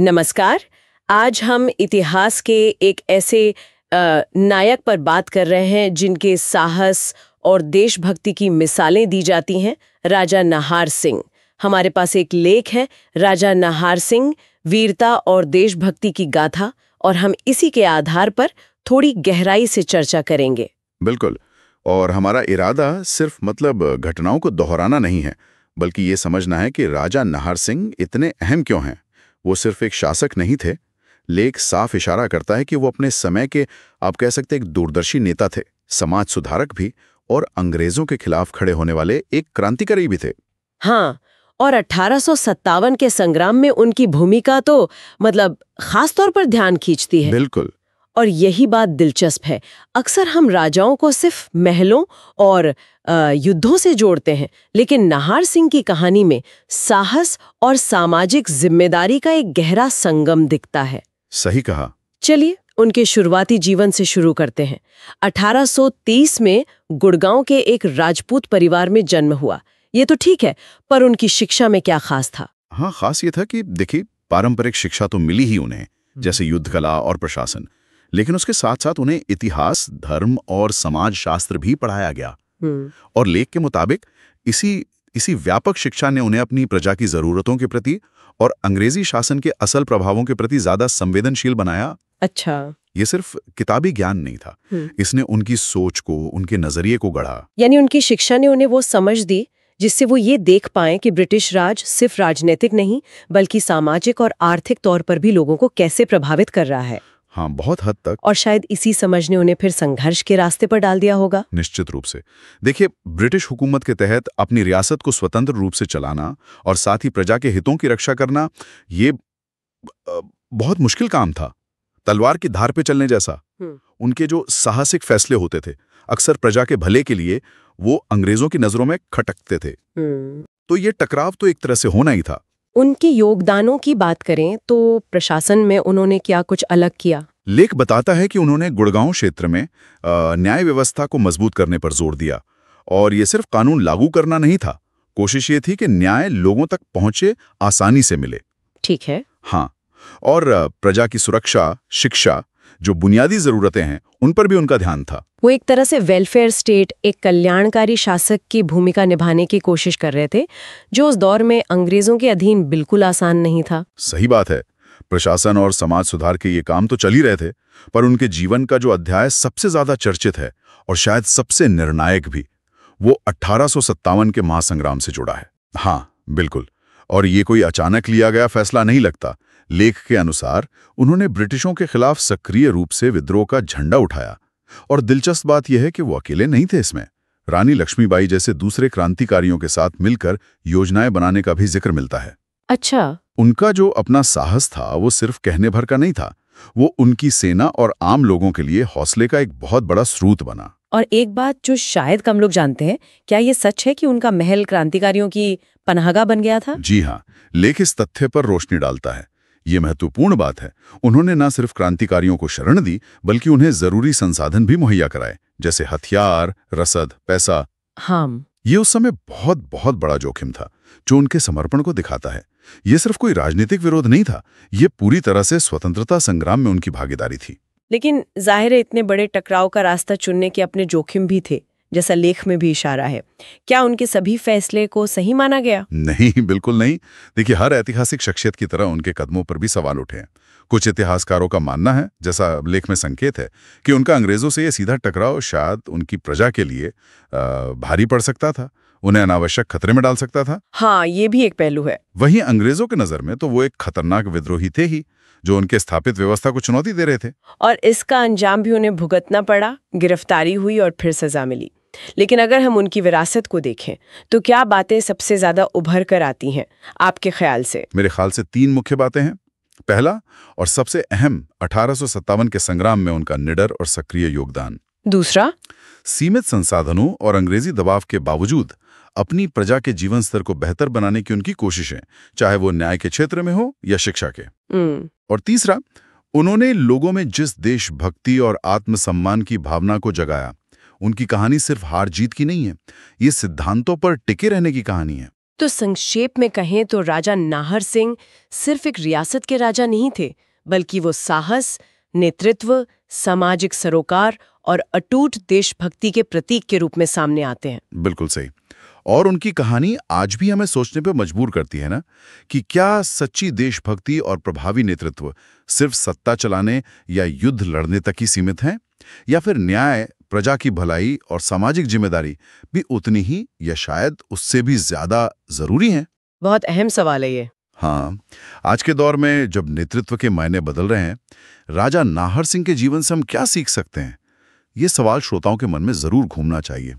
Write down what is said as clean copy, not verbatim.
नमस्कार। आज हम इतिहास के एक ऐसे नायक पर बात कर रहे हैं जिनके साहस और देशभक्ति की मिसालें दी जाती हैं, राजा नाहार सिंह। हमारे पास एक लेख है, राजा नाहार सिंह, वीरता और देशभक्ति की गाथा, और हम इसी के आधार पर थोड़ी गहराई से चर्चा करेंगे। बिल्कुल। और हमारा इरादा सिर्फ घटनाओं को दोहराना नहीं है, बल्कि ये समझना है कि राजा नाहार सिंह इतने अहम क्यों हैं। वो सिर्फ एक शासक नहीं थे। लेख साफ इशारा करता है कि वो अपने समय के, आप कह सकते, एक दूरदर्शी नेता थे, समाज सुधारक भी, और अंग्रेजों के खिलाफ खड़े होने वाले एक क्रांतिकारी भी थे। हाँ, और 1857 के संग्राम में उनकी भूमिका तो खास तौर पर ध्यान खींचती है। बिल्कुल। और यही बात दिलचस्प है। अक्सर हम राजाओं को सिर्फ महलों और युद्धों से जोड़ते हैं, लेकिन नाहार सिंह की कहानी में साहस और सामाजिक जिम्मेदारी का एक गहरा संगम दिखता है। सही कहा। चलिए उनके शुरुआती जीवन से शुरू करते हैं। 1830 में गुड़गांव के एक राजपूत परिवार में जन्म हुआ। ये तो ठीक है, पर उनकी शिक्षा में क्या खास था? हाँ, खास ये था कि देखिए, पारंपरिक शिक्षा तो मिली ही उन्हें, जैसे युद्ध कला और प्रशासन, लेकिन उसके साथ साथ उन्हें इतिहास, धर्म और समाज शास्त्र भी पढ़ाया गया। और लेख के मुताबिक इसी व्यापक शिक्षा ने उन्हें अपनी प्रजा की जरूरतों के प्रति और अंग्रेजी शासन के असल प्रभावों के प्रति ज्यादा संवेदनशील बनाया। अच्छा, ये सिर्फ किताबी ज्ञान नहीं था, इसने उनकी सोच को, उनके नजरिए को गढ़ा। यानी उनकी शिक्षा ने उन्हें वो समझ दी जिससे वो ये देख पाएं कि ब्रिटिश राज सिर्फ राजनीतिक नहीं, बल्कि सामाजिक और आर्थिक तौर पर भी लोगों को कैसे प्रभावित कर रहा है। हाँ, बहुत हद तक। और शायद इसी समझ ने उन्हें फिर संघर्ष के रास्ते पर डाल दिया होगा। निश्चित रूप से। देखिए, ब्रिटिश हुकूमत के तहत अपनी रियासत को स्वतंत्र रूप से चलाना और साथ ही प्रजा के हितों की रक्षा करना, ये बहुत मुश्किल काम था। तलवार की धार पे चलने जैसा। उनके जो साहसिक फैसले होते थे, अक्सर प्रजा के भले के लिए, वो अंग्रेजों की नजरों में खटकते थे। तो ये टकराव तो एक तरह से होना ही था। उनके योगदानों की बात करें तो प्रशासन में उन्होंने क्या कुछ अलग किया? लेख बताता है कि उन्होंने गुड़गांव क्षेत्र में न्याय व्यवस्था को मजबूत करने पर जोर दिया। और ये सिर्फ कानून लागू करना नहीं था, कोशिश ये थी कि न्याय लोगों तक पहुंचे, आसानी से मिले। ठीक है। हाँ, और प्रजा की सुरक्षा, शिक्षा, जो बुनियादी जरूरतें हैं, उन पर भी उनका ध्यान था। वो एक तरह से वेलफेयर स्टेट, एक कल्याणकारी शासक की भूमिका निभाने की कोशिश कर रहे थे, जो उस दौर में अंग्रेजों के अधीन बिल्कुल आसान नहीं था। सही बात है। प्रशासन और समाज सुधार के ये काम तो चल ही रहे थे, पर उनके जीवन का जो अध्याय सबसे ज्यादा चर्चित है और शायद सबसे निर्णायक भी, वो 1857 के महासंग्राम से जुड़ा है। हाँ, बिल्कुल। और ये कोई अचानक लिया गया फैसला नहीं लगता। लेख के अनुसार उन्होंने ब्रिटिशों के खिलाफ सक्रिय रूप से विद्रोह का झंडा उठाया। और दिलचस्प बात यह है कि वो अकेले नहीं थे इसमें। रानी लक्ष्मीबाई जैसे दूसरे क्रांतिकारियों के साथ मिलकर योजनाएं बनाने का भी जिक्र मिलता है। अच्छा। उनका जो अपना साहस था, वो सिर्फ कहने भर का नहीं था, वो उनकी सेना और आम लोगों के लिए हौसले का एक बहुत बड़ा स्रोत बना। और एक बात जो शायद कम लोग जानते हैं, क्या ये सच है कि उनका महल क्रांतिकारियों की पनाहगाह बन गया था? जी हाँ, लेख इस तथ्य पर रोशनी डालता है। ये महत्वपूर्ण बात है। उन्होंने न सिर्फ क्रांतिकारियों को शरण दी, बल्कि उन्हें जरूरी संसाधन भी मुहैया कराए, जैसे हथियार, रसद, पैसा। हाँ, ये उस समय बहुत बहुत बड़ा जोखिम था, जो उनके समर्पण को दिखाता है। ये सिर्फ कोई राजनीतिक विरोध नहीं था, ये पूरी तरह से स्वतंत्रता संग्राम में उनकी भागीदारी थी। लेकिन जाहिर है इतने बड़े टकराव का रास्ता चुनने के अपने जोखिम भी थे, जैसा लेख में भी इशारा है। क्या उनके सभी फैसले को सही माना गया? नहीं, बिल्कुल नहीं। देखिए, हर ऐतिहासिक शख्सियत की तरह उनके कदमों पर भी सवाल उठे हैं। कुछ इतिहासकारों का मानना है, जैसा लेख में संकेत है, कि उनका अंग्रेजों से ये सीधा टकराव शायद उनकी प्रजा के लिए भारी पड़ सकता था, उन्हें अनावश्यक खतरे में डाल सकता था। हाँ, ये भी एक पहलू है। वहीं अंग्रेजों की नजर में तो वो एक खतरनाक विद्रोही थे ही, जो उनके स्थापित व्यवस्था को चुनौती दे रहे थे। और इसका अंजाम भी उन्हें भुगतना पड़ा, गिरफ्तारी हुई और फिर सजा मिली। लेकिन अगर हम उनकी विरासत को देखें, तो क्या बातें सबसे ज्यादा उभर कर आती हैं आपके ख्याल से? मेरे ख्याल से 3 मुख्य बातें हैं। पहला और सबसे अहम, 1857 के संग्राम में उनका निडर और सक्रिय योगदान। दूसरा, सीमित संसाधनों और अंग्रेजी दबाव के बावजूद अपनी प्रजा के जीवन स्तर को बेहतर बनाने की उनकी कोशिशें, चाहे वो न्याय के क्षेत्र में हो या शिक्षा के। और तीसरा, उन्होंने लोगों में जिस देशभक्ति और आत्मसम्मान की भावना को जगाया, उनकी कहानी सिर्फ हार जीत की नहीं है, ये सिद्धांतों पर टिके रहने की कहानी है। तो संक्षेप में कहें तो राजा नाहर सिंह सिर्फ एक रियासत के राजा नहीं थे, बल्कि वो साहस, नेतृत्व, सामाजिक सरोकार और अटूट देशभक्ति के प्रतीक के रूप में सामने आते हैं। बिल्कुल सही। और उनकी कहानी आज भी हमें सोचने पे मजबूर करती है ना, कि क्या सच्ची देशभक्ति और प्रभावी नेतृत्व सिर्फ सत्ता चलाने या युद्ध लड़ने तक ही सीमित हैं, या फिर न्याय, प्रजा की भलाई और सामाजिक जिम्मेदारी भी उतनी ही या शायद उससे भी ज्यादा जरूरी हैं? बहुत अहम सवाल है ये। हाँ, आज के दौर में जब नेतृत्व के मायने बदल रहे हैं, राजा नाहर सिंह के जीवन से हम क्या सीख सकते हैं? ये सवाल श्रोताओं के मन में जरूर घूमना चाहिए।